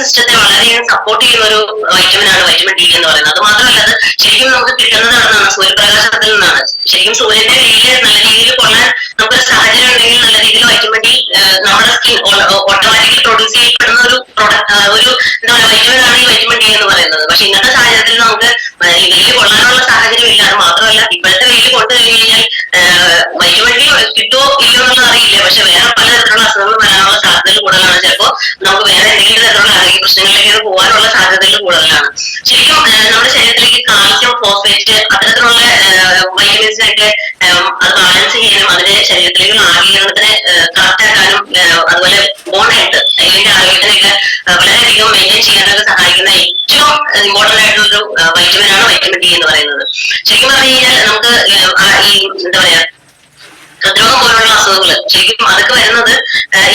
സിസ്റ്റത്തെ വളരെയധികം സപ്പോർട്ട് ചെയ്യുന്ന ഒരു വൈറ്റമിനാണ് വൈറ്റമിൻ ഡി എന്ന് പറയുന്നത്. അത് മാത്രമല്ല, അത് ശരിക്കും നമുക്ക് കിട്ടുന്നത് എവിടുന്നാണ്? സൂര്യപ്രകാശത്തിൽ നിന്നാണ്. ശരിക്കും സൂര്യന്റെ വെയില് നല്ല രീതിയിൽ കൊള്ളാൻ നമുക്കൊരു സാഹചര്യം ഉണ്ടെങ്കിൽ നല്ല രീതിയിൽ വൈറ്റമിൻ ഡി നമ്മുടെ സ്കിൻ ഓട്ടോമാറ്റിക്കലി പ്രൊഡ്യൂസ് ചെയ്യപ്പെടുന്ന ഒരു ഒരു എന്താ പറയുക വൈറ്റമിനാണ് ഈ വൈറ്റമിൻ ഡി എന്ന് പറയുന്നത്. പക്ഷെ ഇന്നത്തെ സാഹചര്യത്തിൽ നമുക്ക് ഈ വെയിൽ കൊള്ളാനുള്ള സാഹചര്യം ഇല്ല. അത് മാത്രമല്ല, ഇപ്പോഴത്തെ വെയിൽ കൊണ്ടു കഴിഞ്ഞാൽ വൈറ്റമിൻ ഡി കിട്ടുമോ ഇല്ലയോ എന്നുള്ളത് അറിയില്ല. പക്ഷെ വേറെ പലതരത്തിലുള്ള അസുഖങ്ങൾ വരാനുള്ള സാധ്യതകൾ കൂടുതലാണ്. ചിലപ്പോൾ നമുക്ക് വേറെ എന്തെങ്കിലും തരത്തിലുള്ള ആരോഗ്യ പ്രശ്നങ്ങളിലേക്ക് പോകാനുള്ള സാധ്യതകൾ കൂടുതലാണ്. ശരിക്കും നമ്മുടെ ശരീരത്തിലേക്ക് കാൽസ്യം, ഫോസ്ഫേറ്റ് അത്തരത്തിലുള്ള വൈറ്റമിൻസിനൊക്കെ അത് ബാലൻസ് ചെയ്യാനും അതിന്റെ ശരീരത്തിലേക്ക് ആഗീകരണത്തിന് കറക്റ്റ് ആക്കാനും അതുപോലെ ബോൺ ഹെൽത്ത് അതിന്റെ ആരോഗ്യത്തിനൊക്കെ വളരെയധികം മെയിൻറ്റെയിൻ ചെയ്യാനൊക്കെ സഹായിക്കുന്ന ഏറ്റവും ഇമ്പോർട്ടന്റ് ആയിട്ടുള്ള ഒരു വൈറ്റമിനാണ് വൈറ്റമിൻ ഡി എന്ന് പറയുന്നത്. ശരിക്കും പറഞ്ഞു കഴിഞ്ഞാൽ നമുക്ക് ഈ എന്താ പറയാ ഹൃദ്രോഗം പോലുള്ള അസുഖങ്ങൾ ശരിക്കും അതൊക്കെ വരുന്നത്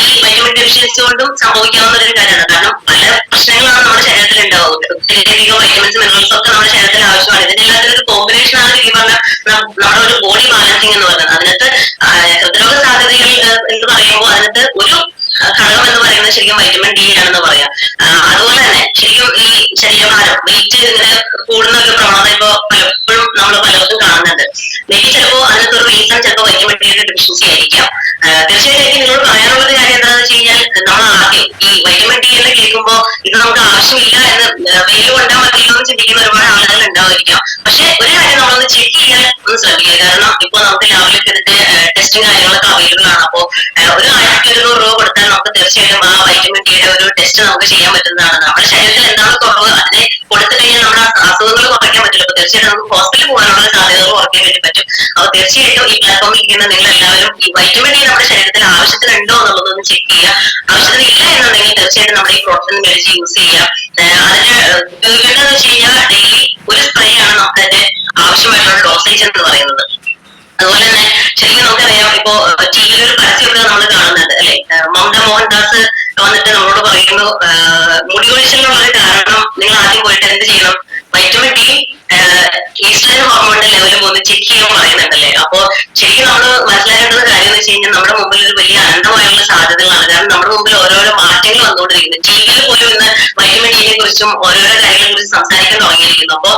ഈ വൈറ്റമിൻ ഡെഫിഷ്യൻസി കൊണ്ടും സംഭവിക്കാവുന്ന ഒരു കാര്യമാണ്. കാരണം പല പ്രശ്നങ്ങളാണ് നമ്മുടെ ശരീരത്തിൽ ഉണ്ടാവും. ഒത്തിരിയധികം വൈറ്റമിൻസ് മിനറൽസ് ഒക്കെ നമ്മുടെ ശരീരത്തിൽ ആവശ്യമാണ്. ഇതിന്റെ എല്ലാത്തിനും ഒരു കോമ്പിനേഷൻ ആണ് ശരിക്കും പറഞ്ഞാൽ നമ്മുടെ ഒരു ബോഡി ബാലൻസിങ് എന്ന് പറയുന്നത്. അതിനകത്ത് ഹൃദ്രോഗ സാധ്യതകൾ എന്ന് പറയുമ്പോൾ അതിനകത്ത് ഒരു ഘടകം എന്ന് പറയുന്നത് ശരിക്കും വൈറ്റമിൻ ഡി ആണെന്ന് പറയാം. അതുപോലെ തന്നെ ശരിക്കും ഈ ശരീരഭാരം വെയിറ്റ് ഇങ്ങനെ കൂടുന്ന ഒരു പ്രവണത ഇപ്പൊ പലപ്പോഴും നമ്മൾ പലർക്കും കാണുന്നുണ്ട്. മേബി ചിലപ്പോ അതിനകത്ത് ഒരു റീസൺ ചിലപ്പോൾ വൈറ്റമിൻ ഡിയുടെ ഡെഫിഷ്യൻസി ആയിരിക്കാം. തീർച്ചയായിട്ടും നിങ്ങളോട് പറയാനുള്ള ഒരു കാര്യം എന്താണെന്ന് വെച്ച് കഴിഞ്ഞാൽ നമ്മൾ ആദ്യം ഈ വൈറ്റമിൻ ഡി എന്ന് കേൾക്കുമ്പോൾ ഇത് നമുക്ക് ആവശ്യമില്ല എന്ന് വെയിൽ കൊണ്ടാൽ മതിയോ എന്ന് ചിന്തിക്കുന്ന ഒരുപാട് ആളുകൾ ഉണ്ടാവായിരിക്കാം. പക്ഷെ ഒരു കാര്യം നമ്മളൊന്ന് ചെക്ക് ചെയ്യാൻ ഒന്ന് ശ്രമിക്കുക. കാരണം ഇപ്പൊ നമുക്ക് ലാബിലൊക്കെ ഇതിന്റെ ടെസ്റ്റും കാര്യങ്ങളൊക്കെ അവൈലബിൾ ആണ്. അപ്പോൾ ഒരു 1200 കൊടുത്താൽ നമുക്ക് തീർച്ചയായിട്ടും ആ വൈറ്റമിൻ ഡിയുടെ ഒരു ടെസ്റ്റ് നമുക്ക് ചെയ്യാൻ പറ്റുന്നതാണ്. നമ്മുടെ ശരീരത്തിൽ എന്താണ് കുറവ് അതിനെ കൊടുത്തു കഴിഞ്ഞാൽ നമ്മുടെ അസുഖങ്ങൾ കുറയ്ക്കാൻ പറ്റില്ല. അപ്പൊ തീർച്ചയായിട്ടും നമുക്ക് ഹോസ്പിറ്റലിൽ പോകാനുള്ള സാധ്യതകൾ കുറയ്ക്കാൻ വേണ്ടി പറ്റും. അപ്പൊ തീർച്ചയായിട്ടും ഈ പ്ലാറ്റ്ഫോമിൽ ഇരിക്കുന്ന നിങ്ങൾ എല്ലാവരും ഈ വൈറ്റമിൻ ഡി നമ്മുടെ ശരീരത്തിൽ ആവശ്യത്തിനുണ്ടോ എന്നുള്ളതൊന്ന് ചെക്ക് ചെയ്യുക. ആവശ്യത്തിന് ഇല്ല എന്നുണ്ടെങ്കിൽ തീർച്ചയായിട്ടും നമ്മുടെ ഈ പ്രോട്ടീൻ മേടിച്ച് യൂസ് ചെയ്യുക. അതിന് ഉപയോഗിക്കേണ്ടതെന്ന് വെച്ച് കഴിഞ്ഞാൽ ഡെയിലി ഒരു സ്പ്രേ ആണ് നമുക്ക് അതിന്റെ ആവശ്യമായിട്ടുള്ള ഡോസേജ് എന്ന് പറയുന്നത്. അതുപോലെ തന്നെ ശരിക്കും നമുക്കറിയാം, ഇപ്പോ ടിവിയിൽ ഒരു പരസ്യമൊക്കെ നമ്മൾ കാണുന്നുണ്ട് അല്ലെ, മമത മോഹൻദാസ് വന്നിട്ട് നമ്മളോട് പറയുന്നു മുടി കൊഴിച്ചിലുള്ള ഒരു കാരണം നിങ്ങൾ ആദ്യം പോയിട്ട് എന്ത് ചെയ്യണം, വൈറ്റമിൻ ഡി ഈസ്ട്രജൻ ഹോർമോണിന്റെ ലെവലും ഒന്ന് ചെക്ക് ചെയ്യാൻ പറയുന്നുണ്ടല്ലേ. അപ്പോ ശരിക്കും നമ്മൾ മനസ്സിലാക്കേണ്ടുന്ന കാര്യം എന്ന് വെച്ച് കഴിഞ്ഞാൽ നമ്മുടെ മുമ്പിൽ ഒരു വലിയ അനന്തമായുള്ള സാധ്യതകളാണ്. കാരണം നമ്മുടെ മുമ്പിൽ ഓരോരോ മാറ്റങ്ങൾ വന്നുകൊണ്ടിരിക്കുന്നു. ടിവിയിൽ പോലും ഇന്ന് വൈറ്റമിൻ ഡിയെ കുറിച്ചും ഓരോരോ കാര്യങ്ങളെ കുറിച്ച് സംസാരിക്കാൻ തുടങ്ങിയിരിക്കുന്നു. അപ്പോ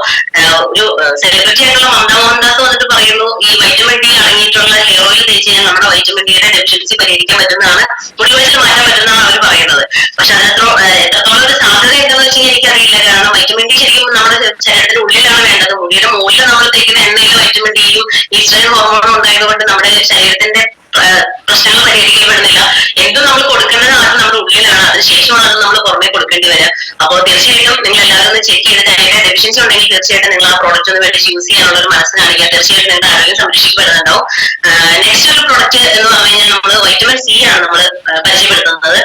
ഒരു സെലിബ്രിറ്റി ആയിട്ടുള്ള മമത മോഹൻദാസ് വന്നിട്ട് പറയുന്നു ഈ വൈറ്റമിൻ ഡി അടങ്ങിയിട്ടുള്ള ഹെയർ ഓയിൽ തേച്ച് കഴിഞ്ഞാൽ നമ്മുടെ വൈറ്റമിൻ ഡിയുടെ ഡെഫിഷ്യൻസി പരിഹരിക്കാൻ പറ്റുന്നതാണ്, മുടി കൊഴിച്ചിൽ മാറ്റാൻ പറ്റുന്നതാണ് അവർ പറയുന്നത്. പക്ഷെ എത്രത്തോളം ഒരു സാധ്യത ഉണ്ടെന്ന് വെച്ച് കഴിഞ്ഞാൽ എനിക്കറിയില്ല. കാരണം വൈറ്റമിൻ ഡി ശരിക്കും നമ്മുടെ ശരീരത്തിന്റെ ഉള്ളിലാണ് വേണ്ടത്. മുടിയുടെ മുകളിൽ നമ്മൾ തേക്കുന്ന എണ്ണയിൽ വൈറ്റമിൻ ഡിയും ഈസ്ട്രജൻ ഹോർമോണും ഉണ്ടായതുകൊണ്ട് നമ്മുടെ ശരീരത്തിന്റെ പ്രശ്നങ്ങൾ പരിഹരിക്കപ്പെടുന്നില്ല. എന്തും നമ്മൾ കൊടുക്കേണ്ടത് ആദ്യം നമ്മുടെ ഉള്ളിലാണ്, അതിനുശേഷമാണ് അത് നമ്മൾ പുറമെ കൊടുക്കേണ്ടി വരിക. അപ്പോൾ തീർച്ചയായിട്ടും നിങ്ങൾ എല്ലാവരും ഒന്ന് ചെക്ക് ചെയ്തിട്ട് അതിന്റെ ഡെഫിഷ്യൻസി ഉണ്ടെങ്കിൽ തീർച്ചയായിട്ടും നിങ്ങൾ ആ പ്രോഡക്റ്റ് ഒന്ന് വേണ്ടി യൂസ് ചെയ്യാനുള്ള ഒരു മനസ്സ് കാണിക്കുക. തീർച്ചയായിട്ടും നിങ്ങളുടെ ആരോഗ്യം സംരക്ഷിക്കപ്പെടുന്നുണ്ടാവും. നെക്സ്റ്റ് ഒരു പ്രോഡക്റ്റ് എന്ന് പറഞ്ഞു കഴിഞ്ഞാൽ നമ്മൾ വൈറ്റമിൻ സി ആണ് നമ്മൾ പരിചയപ്പെടുത്തുന്നത്.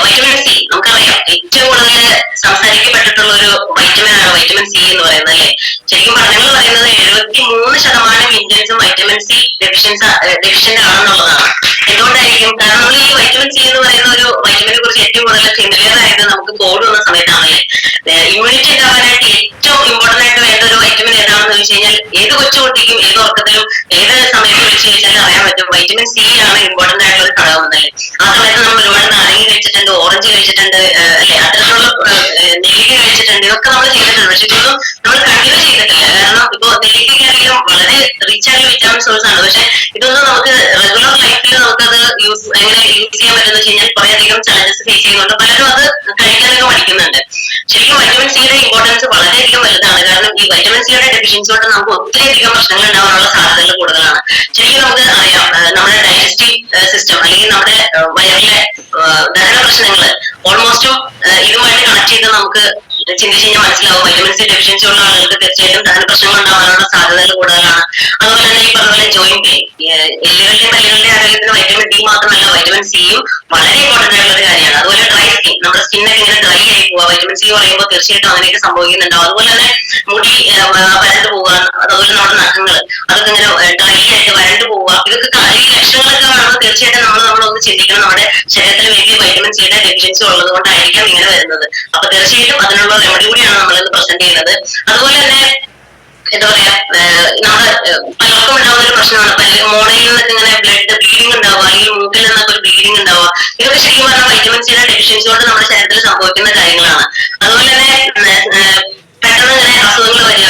വൈറ്റമിൻ സി നമുക്കറിയാം ഏറ്റവും കൂടുതൽ സംസാരിക്കപ്പെട്ടിട്ടുള്ള ഒരു വൈറ്റമിനാണ് വൈറ്റമിൻ സി എന്ന് പറയുന്നത് അല്ലെ. ശരിക്കും പഠനങ്ങൾ പറയുന്നത് 73% ഇന്ത്യൻസും വൈറ്റമിൻ സി ഡെഫിഷ്യന്റ് ആണെന്നുള്ളതാണ്. എന്തുകൊണ്ടായിരിക്കും? കാരണം നമ്മൾ ഈ വൈറ്റമിൻ സി എന്ന് പറയുന്ന ഒരു വൈറ്റമിനെ കുറിച്ച് ഏറ്റവും കൂടുതൽ ഫെമിലിയർ ആയത് നമുക്ക് കോവിഡ് വന്ന സമയത്താണല്ലേ. ഇമ്മ്യൂണിറ്റി ഉണ്ടാവാനായിട്ട് ഏറ്റവും ഇമ്പോർട്ടന്റ് ആയിട്ട് വേണ്ട ഒരു വൈറ്റമിൻ ഏതാണെന്ന് ചോദിച്ചു കഴിഞ്ഞാൽ ഏത് കൊച്ചുകുട്ടിക്കും ഏത് ഉറക്കത്തിലും ഏത് സമയത്ത് വിളിച്ചു ചോദിച്ചാലും അറിയാൻ പറ്റും വൈറ്റമിൻ സി ആണ് ഇമ്പോർട്ടന്റ് ആയിട്ടുള്ള ഒരു ഘടകം എന്നല്ലേ. ആ സമയത്ത് നമ്മൾ ഒരുപാട് നാരങ്ങ കഴിച്ചിട്ടുണ്ട്, ഓറഞ്ച് കഴിച്ചിട്ടുണ്ട് അല്ലെ, അത്തരത്തിലുള്ള നെല്ലിക്ക കഴിച്ചിട്ടുണ്ട്, ഇതൊക്കെ നമ്മൾ ചെയ്തിട്ടുണ്ട്. പക്ഷെ ഇതൊന്നും നമ്മൾ കണ്ടിന്യൂ ചെയ്തിട്ടില്ല. കാരണം ഇപ്പൊ നെല്ലിക്കയ്ക്കാണെങ്കിലും വളരെ റിച്ച് ആയിട്ടുള്ള വിറ്റാമിൻ സോഴ്സ് ആണ്. പക്ഷെ ഇതൊന്നും നമുക്ക് റെഗുലർ ലൈഫിൽ നമുക്കത് എങ്ങനെ യൂസ് ചെയ്യാൻ പറ്റുന്ന വെച്ച് കഴിഞ്ഞാൽ കുറെ അധികം ചലഞ്ചസ് ഫേസ് ചെയ്യുന്നുണ്ട്. പലരും അത് കഴിക്കാനൊക്കെ പഠിക്കുന്നുണ്ട്. ശരിക്കും വൈറ്റമിൻ സിയുടെ ഇമ്പോർട്ടൻസ് വളരെയധികം വലുതാണ്. കാരണം ഈ വൈറ്റമിൻ സിയുടെ ഡെഫിഷ്യൻസി കൊണ്ട് നമുക്ക് ഒത്തിരിയധികം പ്രശ്നങ്ങൾ ഉണ്ടാവാനുള്ള സാധ്യതകൾ കൂടുതലാണ്. ശരിക്കും നമുക്ക് അറിയാം നമ്മുടെ ഡൈജസ്റ്റീവ് സിസ്റ്റം അല്ലെങ്കിൽ നമ്മുടെ വയറിലെ ദഹന പ്രശ്നങ്ങൾ ഓൾമോസ്റ്റും ഇതുമായിട്ട് കണക്ട് ചെയ്ത് നമുക്ക് ചിന്തിച്ച് കഴിഞ്ഞാൽ മനസ്സിലാവും വൈറ്റമിൻ സി ഡെഫിഷ്യൻസി ഉള്ള ആളുകൾക്ക് തീർച്ചയായിട്ടും ദഹന പ്രശ്നങ്ങൾ ഉണ്ടാവാനുള്ള സാധ്യതകൾ കൂടുതലാണ്. അതുപോലെ തന്നെ ഈ പറഞ്ഞ പോലെ ജോയിന്റ് പെയിൻ, എല്ലുകളുടെയും പല്ലുകളുടെയും ആരോഗ്യത്തിന് വൈറ്റമിൻ ഡി മാത്രമല്ല വൈറ്റമിൻ സിയും വളരെ ഇമ്പോർട്ടന്റ് ആയിട്ടുള്ള ഒരു കാര്യമാണ്. അതുപോലെ ഡ്രൈ സ്കിൻ, നമ്മുടെ സ്കിന്നൊക്കെ ഇങ്ങനെ ഡ്രൈ ആയി പോവുക വൈറ്റമിൻ സി പറയുമ്പോൾ തീർച്ചയായിട്ടും അങ്ങനെയൊക്കെ സംഭവിക്കുന്നുണ്ടാവും. അതുപോലെ തന്നെ മുടി വരണ്ടു പോവുക, അതുപോലെ നമ്മുടെ നഖങ്ങൾ അതൊക്കെ ഇങ്ങനെ ഡ്രൈ ആയിട്ട് വരണ്ടു പോവുക, ഇതൊക്കെ ഈ ലക്ഷണങ്ങളൊക്കെ കാണുമ്പോൾ തീർച്ചയായിട്ടും നമ്മളൊന്ന് ചിന്തിക്കണം നമ്മുടെ ശരീരത്തിൽ വലിയ വൈറ്റമിൻ സിയുടെ ഡെഫിഷ്യൻസി ഉള്ളത് കൊണ്ടായിരിക്കാം ഇങ്ങനെ വരുന്നത്. അപ്പൊ തീർച്ചയായിട്ടും അതിനുള്ള റെമഡി കൂടിയാണ് നമ്മൾ ഇന്ന് പ്രസന്റ് ചെയ്യുന്നത്. അതുപോലെ തന്നെ എന്താ പറയാ നമ്മുടെ പലർക്കും ഉണ്ടാവുന്ന ഒരു പ്രശ്നമാണ്. മോണയിൽ നിന്നൊക്കെ ഇങ്ങനെ ബ്ലഡ് ബ്ലീഡിങ് ഉണ്ടാവുക, അല്ലെങ്കിൽ മൂക്കിൽ നിന്നൊക്കെ ഒരു ബ്ലീഡിങ് ഉണ്ടാവുക. ഇതൊക്കെ ശരിക്കും പറഞ്ഞാൽ വൈറ്റമിൻ സിയുടെ ഡെഫിഷ്യൻസി കൊണ്ട് നമ്മുടെ ശരീരത്തിൽ സംഭവിക്കുന്ന കാര്യങ്ങളാണ്. അതുപോലെ തന്നെ പെട്ടെന്ന് ഇങ്ങനെ അസുഖങ്ങൾ വരിക,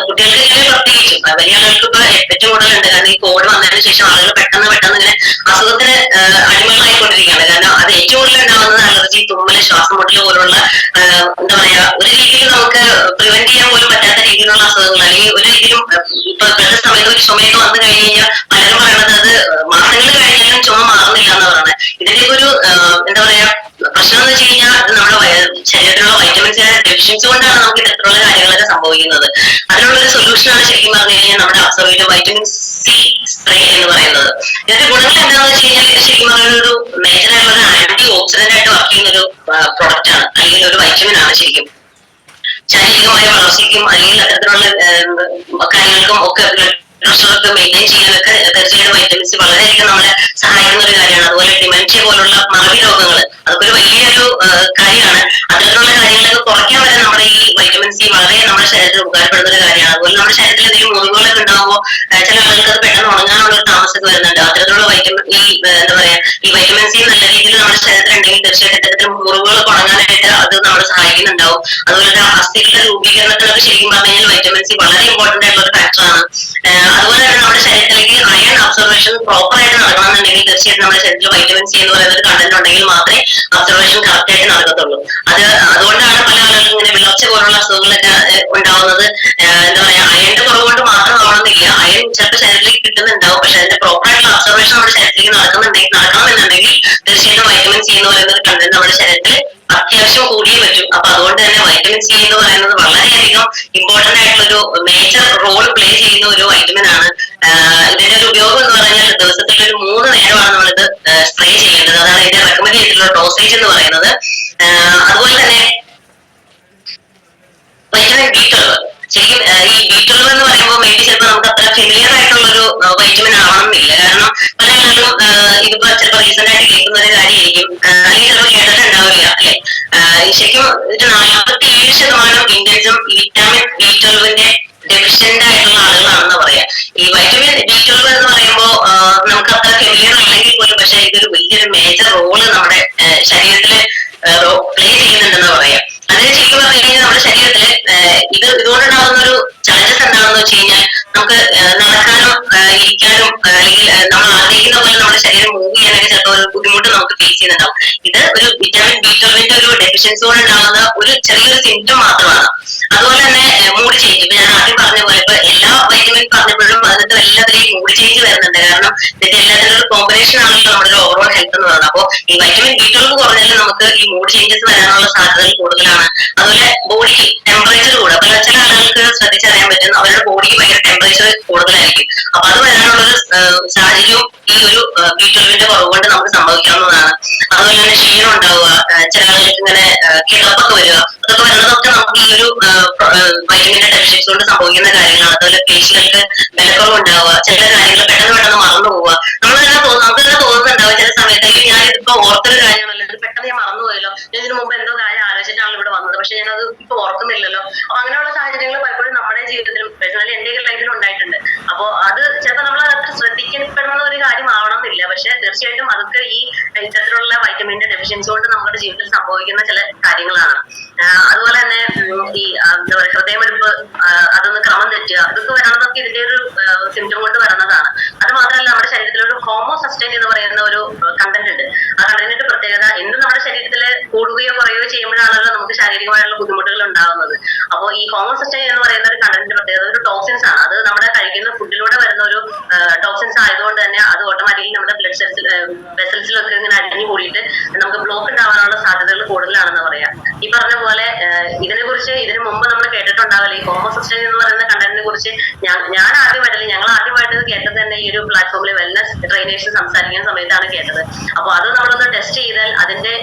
കുട്ടികൾക്ക് ഇങ്ങനെ പ്രത്യേകിച്ചും വലിയ ആളുകൾക്ക് ഇപ്പൊ ഏറ്റവും കൂടുതലുണ്ട്. കാരണം ഈ കോവിഡ് വന്നതിന് ശേഷം ആളുകൾ പെട്ടെന്ന് ഇങ്ങനെ അസുഖത്തിന് അടിമകളായിക്കൊണ്ടിരിക്കുകയാണ്. കാരണം അത് ഏറ്റവും കൂടുതൽ ഉണ്ടാവുന്നത് അലർജി, തുമ്മല്, ശ്വാസം മുട്ടല് പോലുള്ള എന്താ പറയാ ഒരു രീതിയിൽ നമുക്ക് പ്രിവെന്റ് ചെയ്യാൻ പോലും പറ്റാത്ത രീതിയിലുള്ള അസുഖങ്ങൾ, അല്ലെങ്കിൽ ഒരു രീതിയിലും ഇപ്പൊ ഇപ്പോഴത്തെ സമയത്ത് ഒരു ചുമയൊക്കെ വന്നു കഴിഞ്ഞ് കഴിഞ്ഞാൽ പലരും പറയണത് അത് മാസങ്ങൾ കഴിഞ്ഞാലും ചുമ മാറുന്നില്ല എന്ന് പറയുന്നത്. ഇതിന്റെ ഒരു എന്താ പറയാ പ്രശ്നം എന്ന് വെച്ച് കഴിഞ്ഞാൽ നമ്മുടെ ശരീരത്തിലുള്ള വൈറ്റമിൻ സി ഡെഫിഷ്യൻസി കൊണ്ടാണ് നമുക്ക് ഇത്തരത്തിലുള്ള കാര്യങ്ങളൊക്കെ സംഭവിക്കുന്നത്. അതിനുള്ള ഒരു സൊല്യൂഷനാണ് ശരിക്കും പറഞ്ഞു കഴിഞ്ഞാൽ നമ്മുടെ അബ്സോർബ് വൈറ്റമിൻ സി സ്പ്രേ എന്ന് പറയുന്നത്. ഇതിന്റെ ഗുണങ്ങൾ എന്താണെന്ന് വെച്ച് കഴിഞ്ഞാൽ ഇത് ശരിക്കും പറഞ്ഞ ഒരു മേജർ ആയിട്ടുള്ള ആന്റി ഓക്സിഡന്റ് ആയിട്ട് വർക്ക് ചെയ്യുന്ന ഒരു പ്രൊഡക്റ്റ് ആണ്, അല്ലെങ്കിൽ ഒരു വൈറ്റമിൻ ആണ്. ശരിക്കും ശാരീരികമായ വളർച്ചയ്ക്കും അല്ലെങ്കിൽ അത്തരത്തിലുള്ള കാര്യങ്ങൾക്കും ഒക്കെ പ്രഷറൊക്കെ മെയിൻറ്റെയിൻ ചെയ്യാനൊക്കെ തീർച്ചയായിട്ടും വൈറ്റമിൻ സി വളരെയധികം നമ്മളെ സഹായിക്കുന്ന ഒരു കാര്യമാണ്. അതുപോലെ ഡിമെൻഷ്യ പോലുള്ള മറവി രോഗങ്ങൾ അതൊക്കെ ഒരു വലിയൊരു കാര്യമാണ്. അത്തരത്തിലുള്ള കാര്യങ്ങളൊക്കെ കുറയ്ക്കാൻ വരെ നമ്മുടെ ഈ വൈറ്റമിൻ സി വളരെ നമ്മുടെ ശരീരത്തിൽ ഉപകാരപ്പെടുന്ന ഒരു കാര്യമാണ്. അതുപോലെ നമ്മുടെ ശരീരത്തിൽ എന്തെങ്കിലും മുറിവുകളൊക്കെ ഉണ്ടാകുമ്പോൾ ചില ആളുകൾക്ക് അത് പെട്ടെന്ന് ഉണങ്ങാനുള്ള ഒരു താമസമൊക്കെ വരുന്നുണ്ട്. അത്തരത്തിലുള്ള വൈറ്റമിൻ എന്താ പറയാ ഈ വൈറ്റമിൻ സി നല്ല രീതിയിൽ നമ്മുടെ ശരീരത്തിൽ ഉണ്ടെങ്കിൽ തീർച്ചയായിട്ടും ഇത്തരത്തിൽ മുറിവുകളൊക്കെ ഉണങ്ങാനായിട്ട് അത് നമ്മളെ സഹായിക്കുന്നുണ്ടാവും. അതുപോലെ തന്നെ അസ്ഥികളുടെ രൂപീകരണത്തിലൊക്കെ ശരിക്കും പറഞ്ഞു കഴിഞ്ഞാൽ വൈറ്റമിൻ സി വളരെ ഇമ്പോർട്ടന്റ് ആയിട്ടുള്ള ഒരു ഫാക്ടറാണ്. അതുപോലെ തന്നെ നമ്മുടെ ശരീരത്തിലേക്ക് അയൺ അബ്സർവേഷൻ പ്രോപ്പർ ആയിട്ട് നടക്കണമെന്നുണ്ടെങ്കിൽ തീർച്ചയായിട്ടും നമ്മുടെ ശരീരത്തിൽ വൈറ്റമിൻ സി എന്ന് പറയുന്ന ഒരു കണ്ടന്റ് ഉണ്ടെങ്കിൽ മാത്രമേ അബ്സർവേഷൻ കറക്റ്റ് ആയിട്ട് നടക്കത്തുള്ളൂ. അതുകൊണ്ടാണ് പല ആളുകൾക്കും ഇങ്ങനെ വിളർച്ച പോലുള്ള അസുഖങ്ങളൊക്കെ ഉണ്ടാവുന്നത്. എന്താ പറയാ അയണിന്റെ കുറവ് കൊണ്ട് മാത്രം ആവണമെന്നില്ല. അയൺ ചിലപ്പോൾ ശരീരത്തിലേക്ക് കിട്ടുന്നുണ്ടാവും, പക്ഷെ അതിന്റെ പ്രോപ്പർ ആയിട്ടുള്ള അബ്സർവേഷൻ നമ്മുടെ ശരീരത്തിലേക്ക് നടക്കണമെന്നുണ്ടെങ്കിൽ തീർച്ചയായിട്ടും വൈറ്റമിൻ സി എന്ന് പറയുന്ന ഒരു കണ്ടന്റ് നമ്മുടെ ശരീരത്തിൽ അത്യാവശ്യം കൂടിയേ പറ്റും. അപ്പൊ അതുകൊണ്ട് തന്നെ വൈറ്റമിൻ സി എന്ന് പറയുന്നത് വളരെയധികം ഇമ്പോർട്ടന്റ് ആയിട്ടുള്ള ഒരു മേജർ റോൾ പ്ലേ ചെയ്യുന്ന ഒരു വൈറ്റമിൻ ആണ്. ഇതിന്റെ ഒരു ഉപയോഗം എന്ന് പറഞ്ഞാൽ ദിവസത്തിൽ ഒരു 3 നേരമാണ് നമ്മളിത് സ്പ്രേ ചെയ്യേണ്ടത്. അതാണ് ഇതിന്റെ റെക്കമെൻഡ് ചെയ്തിട്ടുള്ള ഡോസേജ് എന്ന് പറയുന്നത്. അതുപോലെ തന്നെ വൈറ്റമിൻ B12 ശരിക്കും ഈ B12 എന്ന് പറയുമ്പോൾ മേ ബി ചിലപ്പോൾ നമുക്ക് അത്ര ഫെമിലിയർ ആയിട്ടുള്ള ഒരു വൈറ്റമിൻ ആവണമെന്നില്ല. കാരണം പല ആളുകളും ഇതിപ്പോ ചിലപ്പോൾ റീസെന്റ് ആയിട്ട് കേൾക്കുന്ന ഒരു കാര്യമായിരിക്കും, അല്ലെങ്കിൽ ചിലപ്പോൾ കേട്ടിട്ടുണ്ടാവില്ല അല്ലെ. ശരിക്കും ഒരു 47% ഇന്ത്യൻസും വിറ്റാമിൻ B12 ഡെഫിഷ്യന്റ് ആയിട്ടുള്ള ആളുകളാണെന്ന് പറയാം. ഈ വൈറ്റമിൻ B12 എന്ന് പറയുമ്പോൾ നമുക്ക് അത്ര ഫെമിലിയർ അല്ലെങ്കിൽ പോലും, പക്ഷെ ഇതൊരു വലിയൊരു മേജർ റോള് നമ്മുടെ ശരീരത്തിൽ പ്ലേ ചെയ്യുന്നുണ്ടെന്ന് പറയാം. അതിന് ശരിക്കും പറഞ്ഞു കഴിഞ്ഞാൽ നമ്മുടെ ശരീരത്തില് ഇതുകൊണ്ടുണ്ടാകുന്ന ഒരു ചലഞ്ചസ് എന്താണെന്ന് വെച്ച് കഴിഞ്ഞാൽ നമുക്ക് നടക്കാനോ ഇരിക്കാനോ അല്ലെങ്കിൽ നമ്മൾ ആഗ്രഹിക്കുന്ന പോലെ നമ്മുടെ ശരീരം മൂവ് ചെയ്യാനൊക്കെ ചിലപ്പോൾ ഒരു ബുദ്ധിമുട്ട് നമുക്ക് ഫേസ് ചെയ്യുന്നുണ്ടാവും. ഇത് ഒരു വിറ്റാമിൻ B12 ഒരു ഡെഫിഷ്യൻസി കൊണ്ടുണ്ടാകുന്ന ഒരു ചെറിയൊരു സിംറ്റം മാത്രമാണ്. അതുപോലെ തന്നെ മൂഡ് ചേഞ്ച്, ഇപ്പൊ ഞാൻ ആദ്യം പറഞ്ഞ പോലെ ഇപ്പൊ എല്ലാ വൈറ്റമിൻ പറഞ്ഞപ്പോഴും അതിനകത്ത് എല്ലാത്തിലെയും മൂഡ് ചേഞ്ച് വരുന്നുണ്ട്. കാരണം ഇതിന്റെ എല്ലാത്തിനും ഒരു കോമ്പിനേഷൻ ആണല്ലോ നമ്മുടെ ഒരു ഓവറോൾ ഹെൽത്ത് എന്ന് പറയുന്നത്. അപ്പോൾ ഈ വൈറ്റമിൻ B12 കുറഞ്ഞാൽ നമുക്ക് ഈ മൂഡ് ചേഞ്ചസ് വരാനുള്ള സാധ്യതകൾ കൂടുതലാണ്. അതുപോലെ ബോഡി ടെമ്പറേച്ചർ കൂടെ ചില ആളുകൾക്ക് ശ്രദ്ധിച്ചറിയാൻ പറ്റും, അവരുടെ ബോഡിക്ക് ഭയങ്കര ടെമ്പറേച്ചർ കൂടുതലായിരിക്കും. അപ്പൊ അത് വരാനുള്ളൊരു സാഹചര്യവും ഈ ഒരു B12 കുറവ് കൊണ്ട് നമുക്ക് സംഭവിക്കാവുന്നതാണ്. അതുപോലെ തന്നെ ക്ഷീണം ഉണ്ടാവുക, ചില ആളുകൾക്ക് ഇങ്ങനെ കിടപ്പൊക്കെ വരിക, അതൊക്കെ വരുന്നതൊക്കെ നമുക്ക് ഈ ഒരു വൈറ്റമിന്റെ ഡെഫിഷ്യൻസി കൊണ്ട് സംഭവിക്കുന്ന കാര്യങ്ങളാണ്. അതുപോലെ പേശികൾക്ക് ബലക്കുറവ് ഉണ്ടാവുക, ചില കാര്യങ്ങൾ പെട്ടെന്ന് മറന്നു പോവുക. നമുക്ക് തന്നെ തോന്നുന്നുണ്ടാവും ചില സമയത്ത് ഞാൻ ഇതിപ്പോ ഓർത്തൊരു കാര്യമല്ല, ഇത് പെട്ടെന്ന് ഞാൻ മറന്നുപോയല്ലോ, ഞാൻ ഇതിനു മുമ്പ് എന്തോ കാര്യം ആലോചിച്ചിട്ടാണ് ഇവിടെ വന്നത്, പക്ഷെ ഞാനത് ഇപ്പൊ ഓർക്കുന്നില്ലല്ലോ. അപ്പൊ അങ്ങനെയുള്ള സാഹചര്യങ്ങൾ പലപ്പോഴും നമ്മുടെ ജീവിതത്തിലും പേഴ്സണലി എന്റെ ലൈഫിലും ഉണ്ടായിട്ടുണ്ട്. അപ്പൊ അത് ചിലപ്പോൾ നമ്മൾ അത്ര ശ്രദ്ധിക്കപ്പെടുന്ന ഒരു കാര്യമാവണമെന്നില്ല, പക്ഷെ തീർച്ചയായിട്ടും അതൊക്കെ ഈ ഇത്തരത്തിലുള്ള വൈറ്റമിന്റെ ഡെഫിഷ്യൻസി കൊണ്ട് നമ്മുടെ ജീവിതത്തിൽ സംഭവിക്കുന്ന ചില കാര്യങ്ങളാണ്. അതുപോലെ തന്നെ ഈ എന്താ പറയുക ഹൃദയമെടുപ്പ്, അതൊന്ന് ക്രമം തെറ്റുക, അതൊക്കെ വരണതൊക്കെ ഇതിന്റെ ഒരു സിംറ്റം കൊണ്ട് വരുന്നതാണ്. അത് മാത്രമല്ല നമ്മുടെ ശരീരത്തിൽ ഒരു ഹോമോസസ്റ്റൈൻ എന്ന് പറയുന്ന ഒരു കണ്ടന്റ് ഉണ്ട്. ആ കണ്ടന്റിന്റെ പ്രത്യേകത എന്ത് നമ്മുടെ ശരീരത്തിൽ കൂടുകയോ കുറയുകയോ ചെയ്യുമ്പോഴാണല്ലോ നമുക്ക് ശാരീരികമായിട്ടുള്ള ബുദ്ധിമുട്ടുകൾ ഉണ്ടാകുന്നത്. അപ്പോൾ ഈ ഹോമോസസ്റ്റൈൻ എന്ന് പറയുന്ന ഒരു കണ്ടന്റിന്റെ പ്രത്യേകത ഒരു ടോക്സിൻസ് ആണ്. അത് നമ്മുടെ കഴിക്കുന്ന ഫുഡിലൂടെ വരുന്ന ഒരു ടോക്സിൻസ് ആയതുകൊണ്ട് തന്നെ അത് ഓട്ടോമാറ്റിക്കലി നമ്മുടെ വെസൽസിലൊക്കെ ഇങ്ങനെ അടിഞ്ഞു കൂടിയിട്ട് നമുക്ക് ബ്ലോക്ക് ഉണ്ടാവാനുള്ള സാധ്യതകൾ കൂടുതലാണെന്ന് പറയാം. ഈ പറഞ്ഞ പോലെ ഇതിനു മുമ്പ് നമ്മൾ കേട്ടിട്ടുണ്ടാവില്ല ഈ ഹോമോസസ്റ്റൈൻ എന്ന് പറയുന്ന കണ്ടന്റിനെ കുറിച്ച്. ഞങ്ങൾ ആദ്യമായിട്ട് കേട്ടത് തന്നെ ഈ ഒരു പ്ലാറ്റ്ഫോമിൽ വെൽനസ് ട്രെയിനേഴ്സ് സംസാരിക്കുന്ന സമയത്താണ് കേട്ടത്. അപ്പോൾ അത് നമ്മളൊന്ന് ടെസ്റ്റ് ചെയ്താൽ അതിന്റെ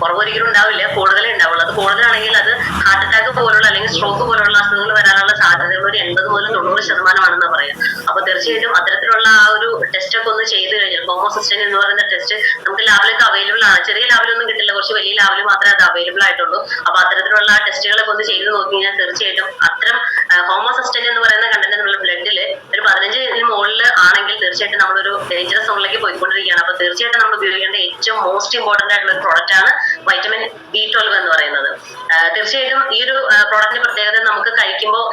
കുറവൊരിക്കലും ഉണ്ടാവില്ല, കൂടുതലേ ഉണ്ടാവുള്ളൂ. അത് കൂടുതലാണെങ്കിൽ അത് ഹാർട്ട് അറ്റാക്ക് പോലുള്ള അല്ലെങ്കിൽ സ്ട്രോക്ക് പോലുള്ള അസുഖങ്ങൾ വരാനുള്ള സാധ്യതകൾ ഒരു 80 മുതൽ 90% പറയാം. അപ്പൊ തീർച്ചയായിട്ടും അത്തരത്തിലുള്ള ആ ഒരു ടെസ്റ്റ് ഒക്കെ ഒന്ന് ചെയ്ത് കഴിഞ്ഞാൽ ഹോമോസസ്റ്റൈൻ എന്ന് പറയുന്ന ടെസ്റ്റ് നമുക്ക് ലാബിലൊക്കെ അവൈലബിൾ ആണ്. ചെറിയ ലാബിലൊന്നും കിട്ടില്ല, കുറച്ച് വലിയ ഡൽഹി ലാബിൽ മാത്രമേ അത് അവൈലബിൾ ആയിട്ടുള്ളൂ. അപ്പൊ അത്തരത്തിലുള്ള ടെസ്റ്റുകളൊക്കെ ഒന്ന് ചെയ്ത് നോക്കി കഴിഞ്ഞാൽ തീർച്ചയായിട്ടും അത്തരം ഹോമോസിസ്റ്റൻ എന്ന് പറയുന്ന കണ്ടന്റ് നമ്മുടെ ബ്ലഡിൽ ഒരു 15 മുകളിൽ ആണെങ്കിൽ തീർച്ചയായിട്ടും നമ്മളൊരു ഡേഞ്ചറസ് സോണിലേക്ക് പോയിക്കൊണ്ടിരിക്കുകയാണ്. അപ്പൊ തീർച്ചയായിട്ടും നമ്മൾ ഉപയോഗിക്കേണ്ട ഏറ്റവും മോസ്റ്റ് ഇമ്പോർട്ടന്റ് ആയിട്ടുള്ള ഒരു പ്രോഡക്റ്റ് ആണ് വൈറ്റമിൻ B12 എന്ന് പറയുന്നത്. തീർച്ചയായിട്ടും ഈ ഒരു പ്രോഡക്റ്റിന്റെ പ്രത്യേകത നമുക്ക് കഴിക്കുമ്പോൾ